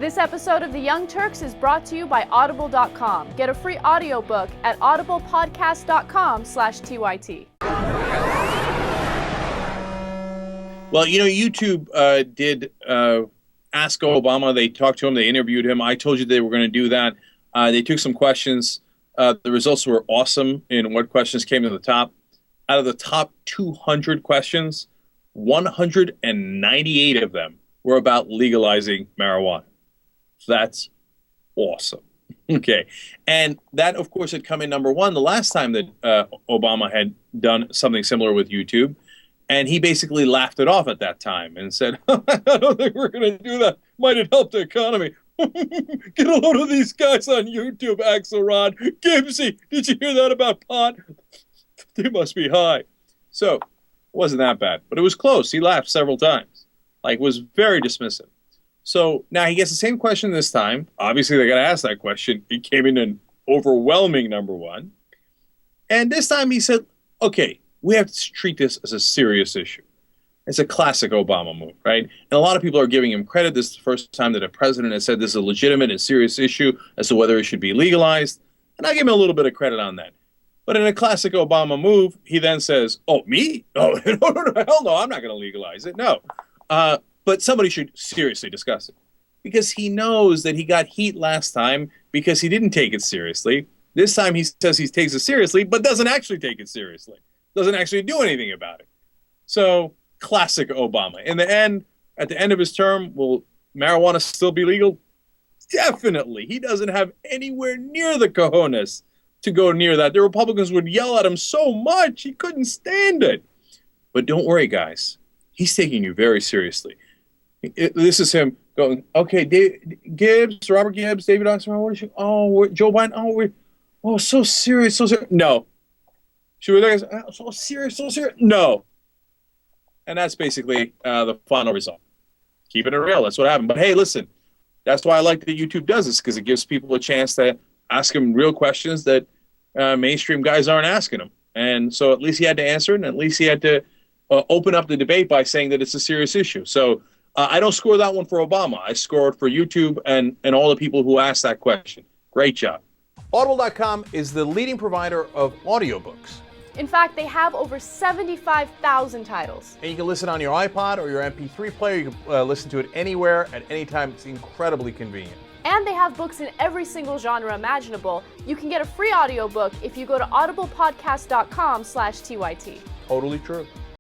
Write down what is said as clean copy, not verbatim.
This episode of the Young Turks is brought to you by Audible.com. Get a free audiobook at audiblepodcast.com/TYT. Well, YouTube did ask Obama. They talked to him. They interviewed him. I told you they were going to do that. They took some questions. The results were awesome in what questions came to the top. Out of the top 200 questions, 198 of them were about legalizing marijuana. So that's awesome. Okay. And that, of course, had come in number one the last time that Obama had done something similar with YouTube. And he basically laughed it off at that time and said, I don't think we're going to do that. Might it help the economy? Get a load of these guys on YouTube, Axelrod. Gibbsy, did you hear that about pot? They must be high. So it wasn't that bad, but it was close. He laughed several times. Was very dismissive. So now he gets the same question this time. Obviously, they got to ask that question. It came in an overwhelming number one. And this time he said, okay, we have to treat this as a serious issue. It's a classic Obama move, right? And a lot of people are giving him credit. This is the first time that a president has said this is a legitimate and serious issue as to whether it should be legalized. And I give him a little bit of credit on that. But in a classic Obama move, he then says, oh, me? Oh, no, hell no, I'm not going to legalize it. No. But somebody should seriously discuss it. Because he knows that he got heat last time because he didn't take it seriously. This time he says he takes it seriously, but doesn't actually take it seriously. Doesn't actually do anything about it. So, classic Obama. In the end, at the end of his term, will marijuana still be legal? Definitely. He doesn't have anywhere near the cojones to go near that. The Republicans would yell at him so much, he couldn't stand it. But don't worry, guys. He's taking you very seriously. This is him going, okay, Gibbs, Robert Gibbs, David Oxford, what is you? Oh, Joe Biden, so serious, so serious. No. Should we look at so serious? No. And that's basically the final result. Keeping it real, that's what happened. But hey, listen, that's why I like that YouTube does this, because it gives people a chance to ask him real questions that mainstream guys aren't asking him. And so at least he had to answer it, and at least he had to open up the debate by saying that it's a serious issue. So I don't score that one for Obama. I score it for YouTube and all the people who asked that question. Great job. Audible.com is the leading provider of audiobooks. In fact, they have over 75,000 titles. And you can listen on your iPod or your MP3 player. You can listen to it anywhere at any time. It's incredibly convenient. And they have books in every single genre imaginable. You can get a free audiobook if you go to audiblepodcast.com/TYT. Totally true.